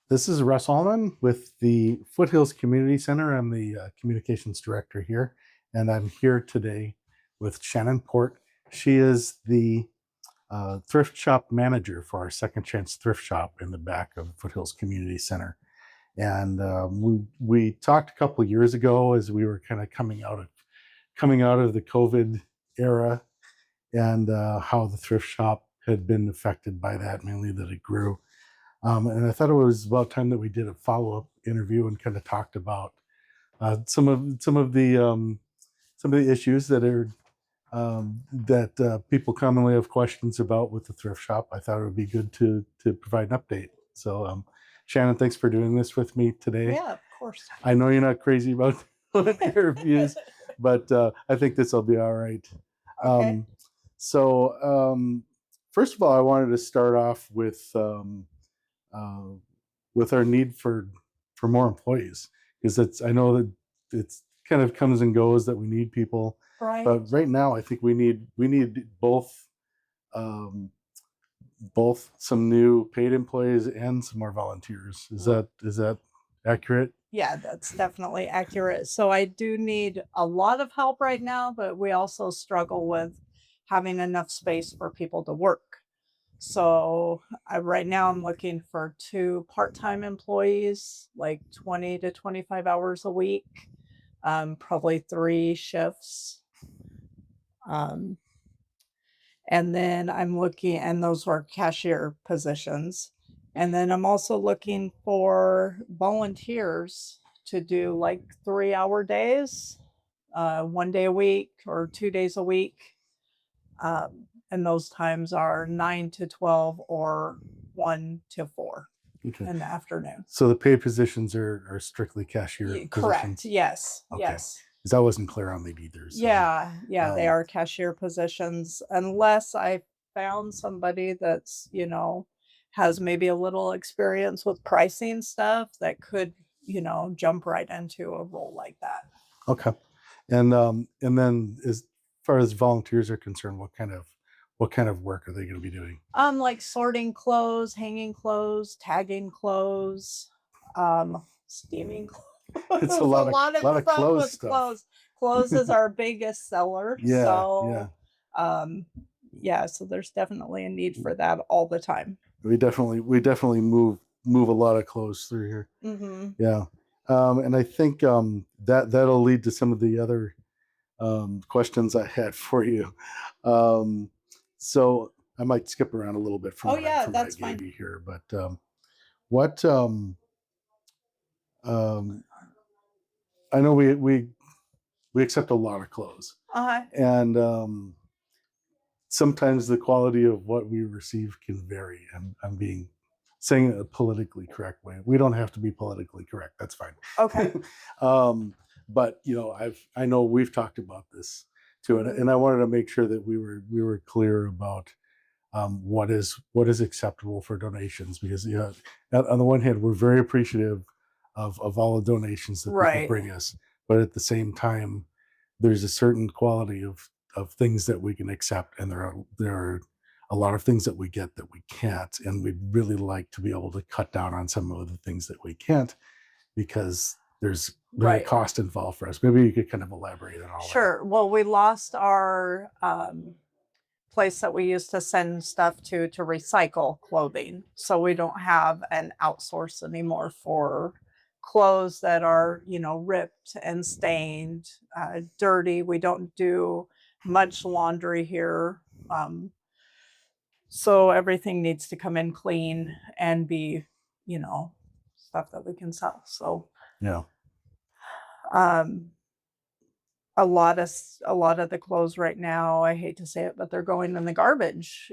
This is Russ Allman with the Foothills Community Center. I'm the communications director here, and I'm here today with Shannon Port. She is the thrift shop manager for our Second Chance Thrift Shop in the back of Foothills Community Center. And we talked a couple of years ago as we were kind of coming out of the COVID era, and how the thrift shop had been affected by that, mainly that it grew. And I thought it was about time that we did a follow-up interview and kind of talked about some of the issues that people commonly have questions about with the thrift shop. I thought it would be good to provide an update. So, Shannon, thanks for doing this with me today. Yeah, of course. I know you're not crazy about interviews, but I think this will be all right. Okay. So, first of all, I wanted to start off uh, with our need for more employees, because I know that it's kind of comes and goes that we need people, Right. but right now I think we need um, both some new paid employees and some more volunteers. Is that accurate? Yeah, that's definitely accurate. So I do need a lot of help right now, but we also struggle with having enough space for people to work. So right now I'm looking for two part-time employees, like 20 to 25 hours a week, probably three shifts. Um, and then I'm looking, and those were cashier positions. And then I'm also looking for volunteers to do like 3 hour days, 1 day a week or 2 days a week. And those times are 9 to 12 or 1 to 4 Okay. in the afternoon. So the paid positions are strictly cashier Correct. positions? Yes. Okay. Yes. Because I wasn't clear on that either. So, Yeah. They um, are cashier positions, unless I found somebody that's, has maybe a little experience with pricing stuff that could, jump right into a role like that. okay. And then as far as volunteers are concerned, what kind of work are they going to be doing? Like sorting clothes, hanging clothes, tagging clothes, steaming clothes. It's A a lot lot of of fun clothes with stuff. clothes. Clothes is our biggest seller. Yeah, yeah. Um, yeah, so there's definitely a need for that all the time. We definitely move a lot of clothes through here. Mm-hmm. Yeah. And I think that'll lead to some of the other questions I had for you. Um, so I might skip around a little bit from Oh what yeah, from what I that's gave fine. you here, but what um, I know we accept a lot of clothes, Uh-huh. and sometimes the quality of what we receive can vary. I'm being saying it a politically correct way. We don't have to be politically correct. That's fine. Okay. But I know we've talked about this too, and I wanted to make sure that we were clear about what is acceptable for donations, because on the one hand we're very appreciative of all the donations that people Right. bring us, but at the same time there's a certain quality of things that we can accept, and there are a lot of things that we get that we can't, and we'd really like to be able to cut down on some of the things that we can't, because there's a Right. cost involved for us. Maybe you could kind of elaborate on all that. Sure. Well, we lost our place that we used to send stuff to recycle clothing. So we don't have an outsource anymore for clothes that are, ripped and stained, dirty. We don't do much laundry here. So everything needs to come in clean and be, stuff that we can sell. So Yeah. um a lot of the clothes right now, I hate to say it, but they're going in the garbage,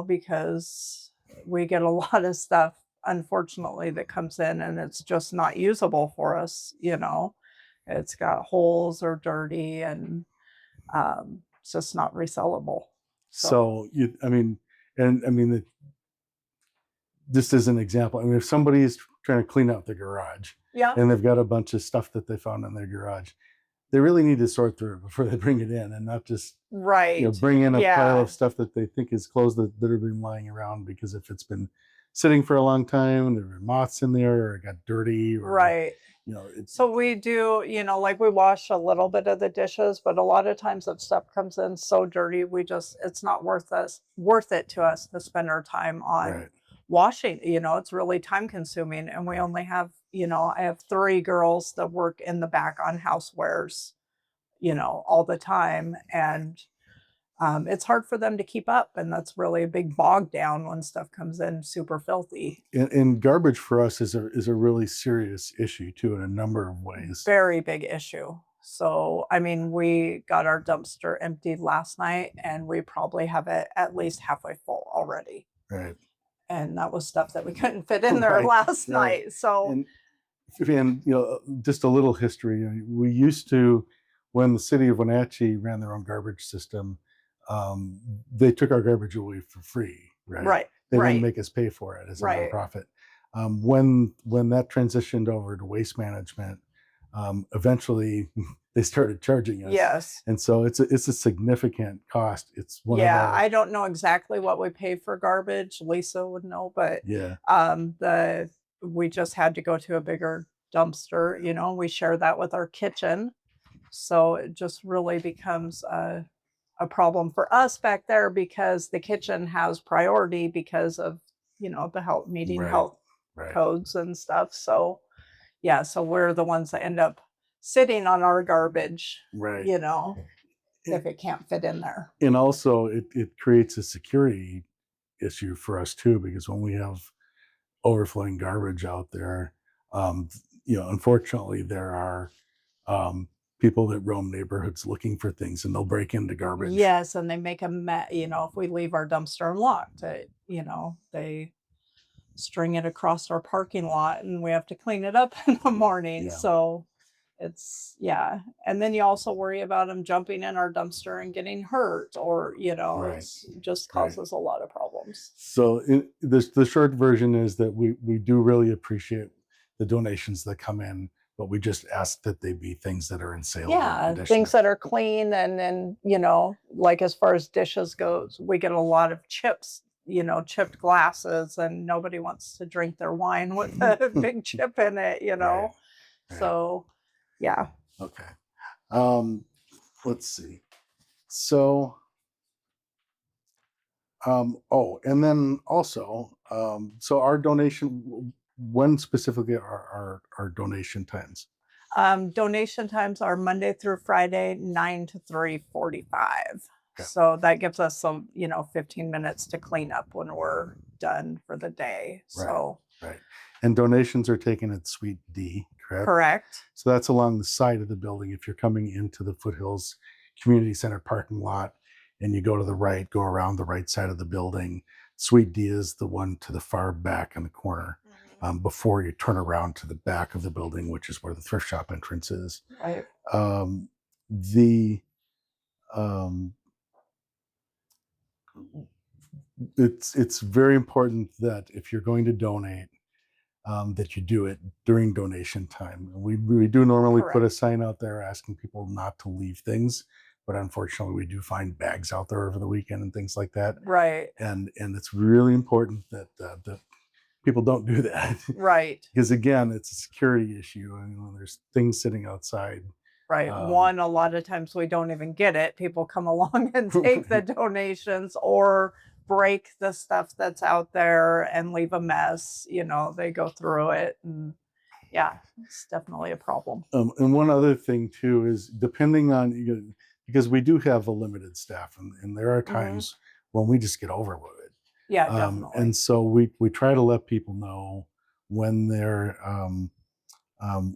because we get a lot of stuff, unfortunately, that comes in and it's just not usable for us. It's got holes or dirty, and it's just not resellable. So just as an example, if somebody is trying to clean out their garage, Yeah. and they've got a bunch of stuff that they found in their garage, they really need to sort through it before they bring it in, and not just Right. bring in a pile Yeah. of stuff that they think is clothes that are been lying around, because if it's been sitting for a long time. There were moths in there, or it got dirty, or Right. it's So we do, like we wash a little bit of the dishes, but a lot of times if stuff comes in so dirty, it's not worth it to us to spend our time on right. washing. It's really time consuming. And we only have, I have 3 girls that work in the back on housewares, all the time. And it's hard for them to keep up. And that's really a big bog down when stuff comes in super filthy. And garbage for us is a really serious issue too in a number of ways. Very big issue. So, I mean, we got our dumpster emptied last night and we probably have it at least halfway full already. Right. And that was stuff that we couldn't fit in there Right. last Right. night. So, And just a little history. We used to, when the city of Wenatchee ran their own garbage system, they took our garbage away for free. Right. right, They didn't right, make us pay for it as a right. nonprofit. When that transitioned over to waste management, eventually they started charging us. Yes. And so it's a significant cost. It's one of Yeah, our, I don't know exactly what we pay for garbage. Lisa would know, but yeah, we just had to go to a bigger dumpster, we share that with our kitchen. So it just really becomes a problem for us back there because the kitchen has priority because of, the health meeting right, health right, codes and stuff. So yeah, so we're the ones that end up sitting on our garbage, right. if it can't fit in there. And also it creates a security issue for us too, because when we have overflowing garbage out there, unfortunately there are people that roam neighborhoods looking for things, and they'll break into garbage. Yes, and they make a mess, if we leave our dumpster unlocked, they string it across our parking lot and we have to clean it up in the morning. Yeah. So yeah. And then you also worry about them jumping in our dumpster and getting hurt, or, Right. it's just Right. causes a lot of problems. So the short version is that we do really appreciate the donations that come in, but we just ask that they be things that are in saleable Yeah, condition. things that are clean. And then, like as far as dishes goes, we get a lot of chips, chipped glasses, and nobody wants to drink their wine with a big chip in it, Right. Right. So yeah. Okay. Let's see. So and then also, so our donation, when specifically are our donation times? Donation times are Monday through Friday, 9 to 3:45. Okay. So that gives us some, 15 minutes to clean up when we're done for the day. So Right. And donations are taken at Suite D, correct? correct. So that's along the side of the building. If you're coming into the Foothills Community Center parking lot and you go to the right, go around the right side of the building, Suite D is the one to the far back in the corner, before you turn around to the back of the building, which is where the thrift shop entrance is. Right. The it's very important that if you're going to donate, that you do it during donation time. We do normally put a Correct. sign out there asking people not to leave things, but unfortunately we do find bags out there over the weekend and things like that. Right. And it's really important that people don't do that. Right. Because again, it's a security issue. I mean, when there's things sitting outside. Right. One, a lot of times we don't even get it. People come along and take the donations or break the stuff that's out there and leave a mess. They go through it, and yeah, it's definitely a problem. And one other thing too is, depending on, because we do have a limited staff, and there are times when we just get over with it. Yeah, definitely. And so we try to let people know when they're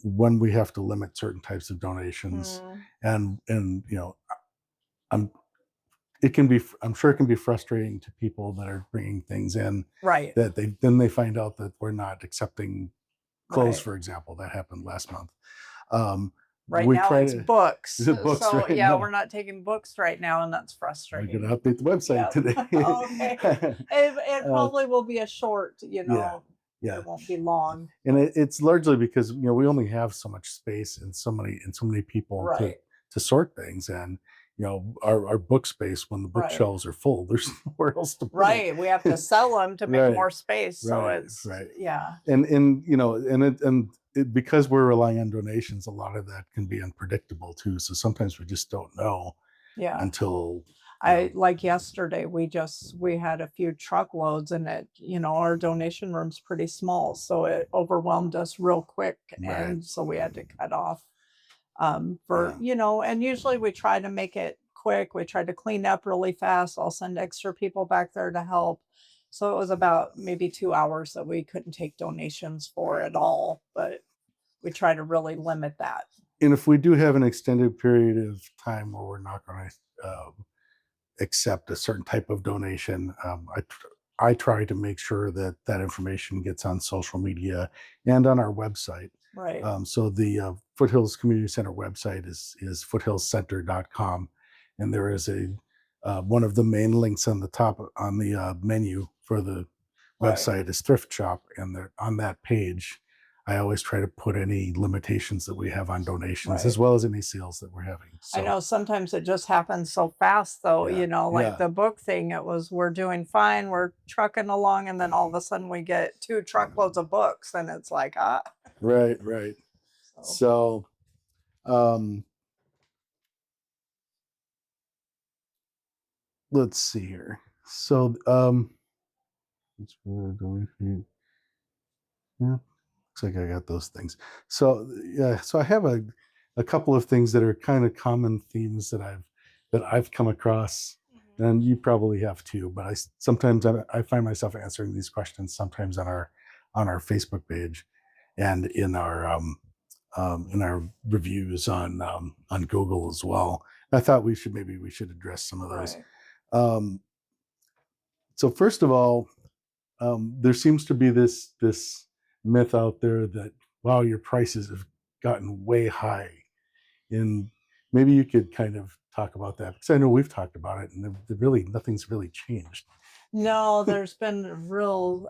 when we have to limit certain types of donations, and I'm sure it can be frustrating to people that are bringing things in, Right. that they find out that we're not accepting clothes, Right. for example. That happened last month. Right we now try it's to- books. Is it books So right yeah, now? we're not taking books right now, and that's We're frustrating. going to update the website today. Okay. It probably will be a short, Yeah. it won't be long. And it's largely because we only have so much space and so many people Right. to sort things, and our book space when the Right. bookshelves are full. There's nowhere else to put Right. We have to them. sell them to make Right, more space. So right, it's, right. yeah. And because we're relying on donations, a lot of that can be unpredictable too. So sometimes we just don't know Yeah. until I like yesterday, we had a few truckloads and our donation room's pretty small. So it overwhelmed us real quick. right. And so we had to cut off Yeah, and usually we try to make it quick. We try to clean up really fast. I'll send extra people back there to help. So it was about maybe 2 hours that we couldn't take donations for at all, but we try to really limit that. and if we do have an extended period of time where we're not going to accept a certain type of donation, I try to make sure that that information gets on social media and on our website. Right. So the Foothills Community Center website is foothillscenter.com, and there is a one of the main links on the top on the menu for the Right. website is Thrift Shop, and there on that page, I always try to put any limitations that we have on donations Right. as well as any sales that we're having. I So know sometimes it just happens so fast though, yeah, like yeah, the book thing, it was we're doing fine, we're trucking along, and then all of a sudden we get 2 truckloads of books, and it's like, right, right. so So um, let's see here. So it's yeah, looks like I got those things. So yeah, so I have a couple of things that are kind of common themes that I've come across, Mhm. and you probably have too. But sometimes I find myself answering these questions sometimes on our Facebook page, and in our reviews on Google as well. I thought we should address some of those. Right. Um, so first of all, there seems to be this myth out there that wow, your prices have gotten way high, and maybe you could kind of talk about that because I know we've talked about it, and really nothing's really changed. No, there's been real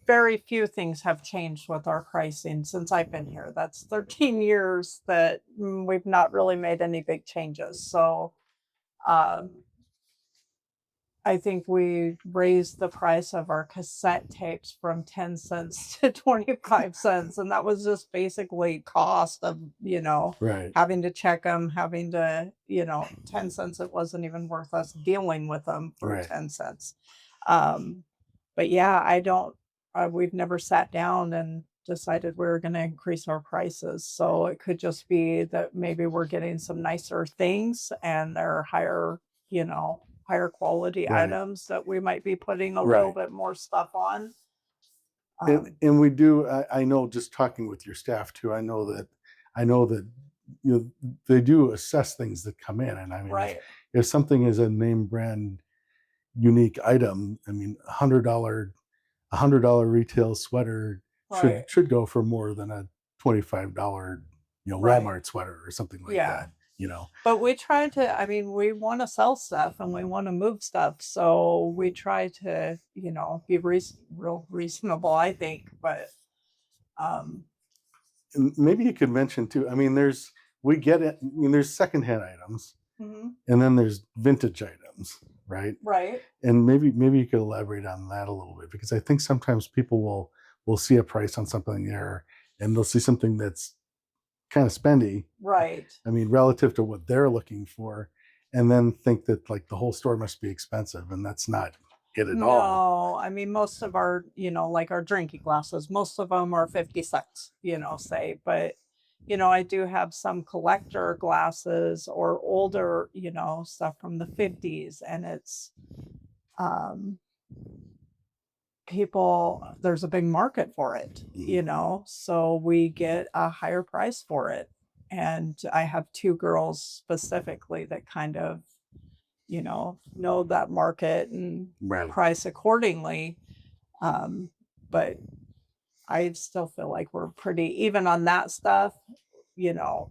very few things have changed with our pricing since I've been here. That's 13 years that we've not really made any big changes. So, um, I think we raised the price of our cassette tapes from 10 cents to 25 cents. And that was just basically cost of, Right, having to check them, having to, 10 cents. It wasn't even worth us dealing with them for right. 10 cents. Um, but yeah, we've never sat down and decided we were going to increase our prices. So it could just be that maybe we're getting some nicer things and they're higher quality Right, items that we might be putting a little right. bit more stuff on. And Um, we do. I know just talking with your staff too. I know that they do assess things that come in, and I mean right, if something is a name brand unique item, I mean $100 retail sweater right, should go for more than a $25 right. Walmart sweater or something like Yeah. that. You know, But we try to, I mean, we want to sell stuff and we want to move stuff. So we try to, be real reasonable, I think. But um, and maybe you could mention too. I mean, there's we get it. I mean, there's secondhand items, mhm, and then there's vintage items, right? right, And maybe you could elaborate on that a little bit because I think sometimes people will see a price on something there, and they'll see something that's kind of spendy. right. I mean, relative to what they're looking for, and then think that like the whole store must be expensive, and that's not it at all. No, I mean, most of our, like our drinking glasses, most of them are 50 cents, say, but, I do have some collector glasses or older, stuff from the 50s and um, there's a big market for it, Mhm. so we get a higher price for it. And I have two girls specifically that kind of, know that market and Right. price accordingly. Um, but I still feel like we're pretty even on that stuff, you know,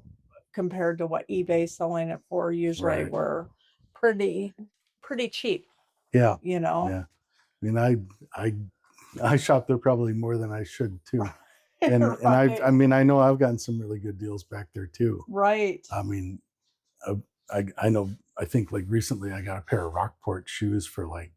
compared to what eBay's selling it for. Usually Right. we're pretty, pretty cheap, Yeah. you know? Yeah. I mean, I I shop there probably more than I should too, and Right. I mean I know I've gotten some really good deals back there too. Right. I mean, uh, I know, I think like recently I got a pair of Rockport shoes for like,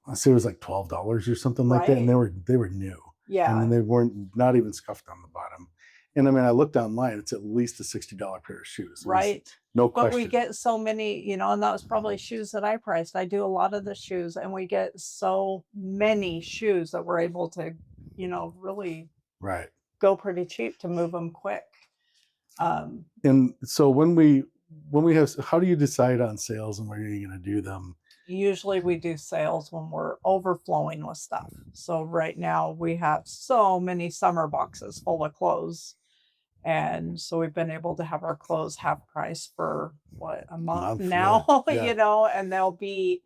I say it was like $12 or something like that, and Right. they were new. I mean, Yeah. they weren't not even scuffed on the bottom. And I mean, I looked online; it's at least a $60 pair of shoes. There's Right. no But we question. get so many, and that was probably shoes that I priced. I do a lot of the shoes, and we get so many shoes that we're able to, really Right. go pretty cheap to move them quick. Um, And so when we have, how do you decide on sales and where you're going to do them? Usually we do sales when we're overflowing with stuff. So right now we have so many summer boxes full of clothes. And so we've been able to have our clothes half price for what, a A month month? Yeah. now, Yeah. and they'll be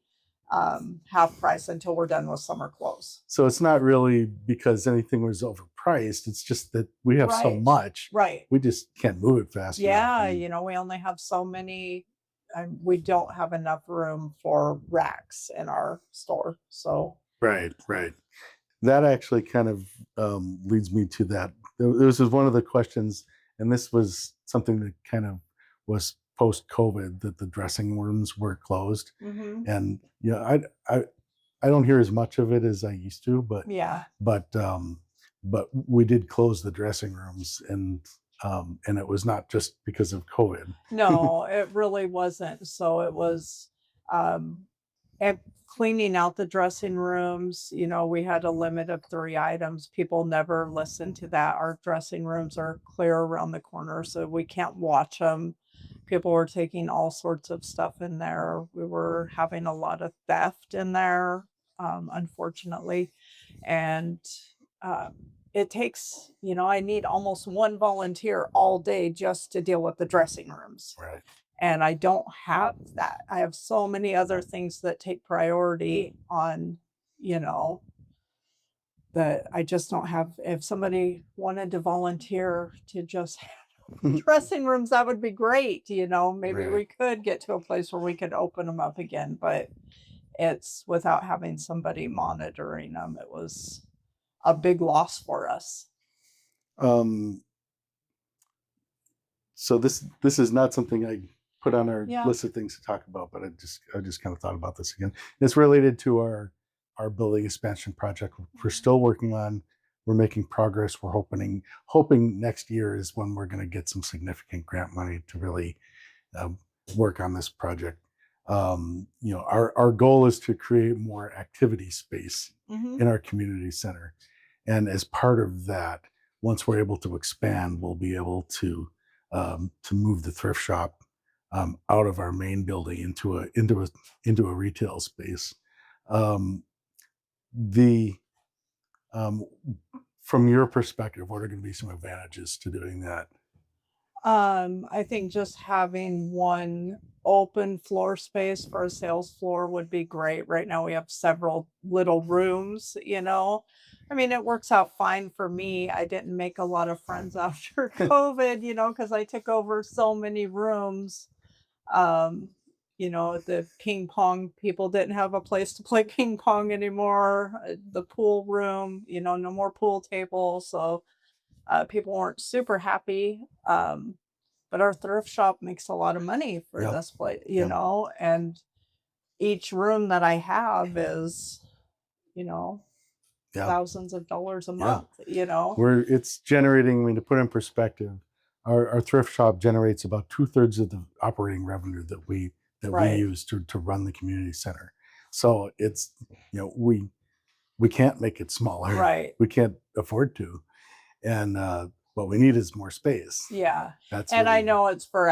half price until we're done with summer clothes. So it's not really because anything was overpriced. It's just that we have so Right. much, Right. we just can't move it fast enough. Yeah, And we only have so many. We don't have enough room for racks in our store. So, right, right. That actually kind of leads me to that. This was one of the questions, and this was something that kind of was post COVID, that the dressing rooms were closed. mhm. And I don't hear as much of it as I used to, Yeah. but we did close the dressing rooms, and it was not just because of COVID. No, it really wasn't. So it was, um, and cleaning out the dressing rooms. We had a limit of 3 items. People never listen to that. Our dressing rooms are clear around the corner, so we can't watch them. People were taking all sorts of stuff in there. We were having a lot of theft in there, unfortunately. And um, it takes, I need almost one volunteer all day just to deal with the dressing rooms. Right. And I don't have that. I have so many other things that take priority on, you know, that I just don't have. If somebody wanted to volunteer to just dressing rooms, that would be great. Maybe Right. we could get to a place where we could open them up again, but it's without having somebody monitoring them. It was a big loss for us. Um, so this is not something I put on our Yeah. list of things to talk about, but I just kind of thought about this again. It's related to our building expansion project. We're still working on. We're making progress. We're hoping next year is when we're going to get some significant grant money to really um, work on this project. Our goal is to create more activity space Mhm. in our community center, and as part of that, once we're able to expand, we'll be able to move the thrift shop out of our main building into a retail space. Um, the um, from your perspective, what are going to be some advantages to doing that? I think just having one open floor space for a sales floor would be great. Right now we have several little rooms. I mean, it works out fine for me. I didn't make a lot of friends after COVID, because I took over so many rooms. Um, the ping pong people didn't have a place to play ping pong anymore. The pool room, no more pool tables. So people weren't super happy. But our thrift shop makes a lot of money for Yep. this place, Yep. and each room that I have is, you know, Yeah. thousands of dollars a Yeah. month. It's generating, I mean, to put in perspective, our thrift shop generates about 2/3 of the operating revenue that we Right. use to run the community center. So it's, we can't make it smaller. Right. We can't afford to. And what we need is more space. Yeah. That's And I really, know it's for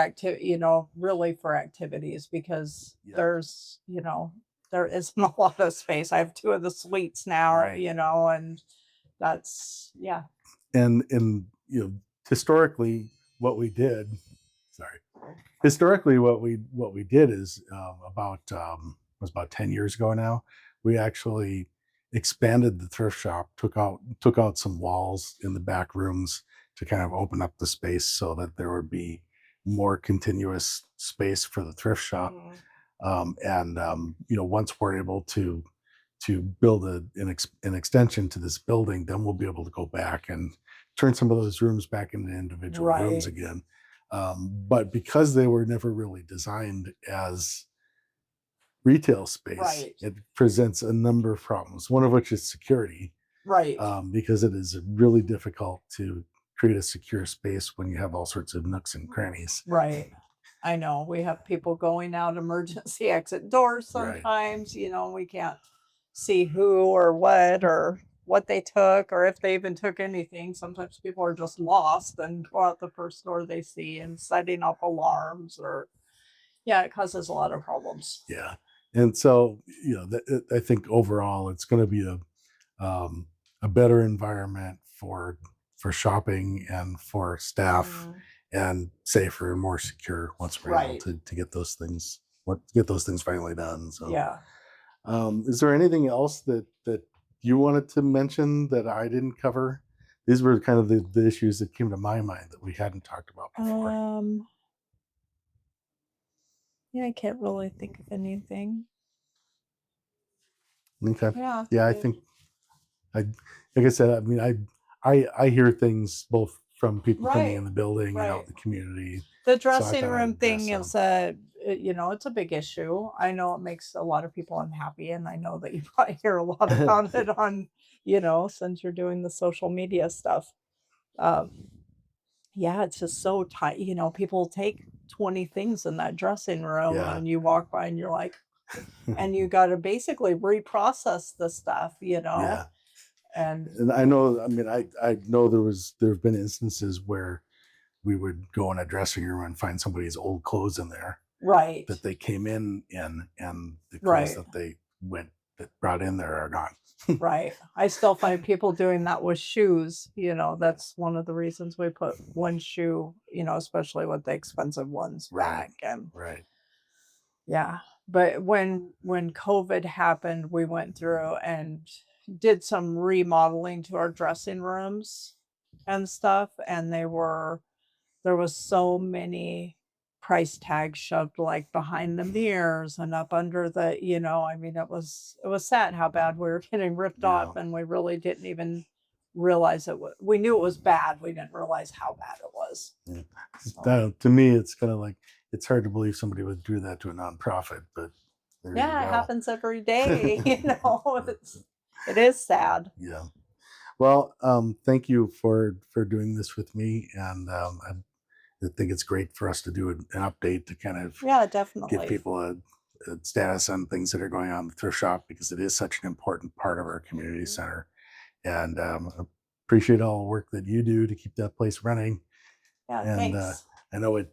really for activities because Yeah. there isn't a lot of space. I have two of the suites now, Right. and that's, yeah. and historically what we did, sorry, historically what we did is was about 10 years ago now, we actually expanded the thrift shop, took out some walls in the back rooms to kind of open up the space so that there would be more continuous space for the thrift shop. Mhm. And once we're able to build an extension to this building, then we'll be able to go back and turn some of those rooms back into individual rooms Right. again. But because they were never really designed as retail space, Right. it presents a number of problems, one of which is security, Right. because it is really difficult to create a secure space when you have all sorts of nooks and crannies. Right. I know. We have people going out emergency exit doors Right. sometimes, we can't see who or what they took or if they even took anything. Sometimes people are just lost and go out the first door they see and setting up alarms or yeah, it causes a lot of problems. Yeah. And so, I think overall it's going to be a better environment for shopping and for staff, Mm, and safer and more secure once we're able right. to get those things finally done. So, Yeah. is there anything else that you wanted to mention that I didn't cover? These were kind of the issues that came to my mind that we hadn't talked about before. Um, yeah, I can't really think of anything. Okay. Yeah. Yeah, I think I like I said, I mean, I hear things both from people coming in Right. the building and out Right. in the community, The so I dressing thought I'd room address thing them. is it's a big issue. I know it makes a lot of people unhappy, and I know that you probably hear a lot about it on, since you're doing the social media stuff. Um, yeah, it's just so tight. People take 20 things in that dressing room, Yeah. and you walk by and you're like, and you got to basically reprocess the stuff. Yeah. And And I know, I mean, I know there have been instances where we would go in a dressing room and find somebody's old clothes in there right, that they came in, and the clothes right. that they that brought in there are gone. Right. I still find people doing that with shoes. That's one of the reasons we put one shoe, especially with the expensive ones Right. back. And Right. yeah. But when COVID happened, we went through and did some remodeling to our dressing rooms and stuff. And there was so many price tags shoved, like, behind the mirrors and up under I mean, it was sad how bad we were getting ripped Yeah. off, and we really didn't even realize we knew it was bad, we didn't realize how bad it was. Yeah. So, That, to me, it's kind of like it's hard to believe somebody would do that to a nonprofit, but there you yeah, it go. happens every day, it is sad. Yeah. Well, thank you for doing this with me, and I think it's great for us to do an update to kind of Yeah, give definitely. people a status on things that are going on in the thrift shop, because it is such an important part of our community Mhm. center, and appreciate all the work that you do to keep that place running. Yeah, And thanks. I know it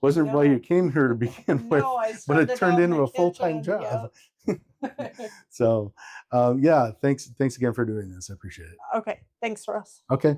wasn't why you No. came here to begin with, No, I but it started turned out in into the a full-time kitchen, job. yep. So, yeah, thanks again for doing this. I appreciate it. Okay, thanks, Russ. Okay.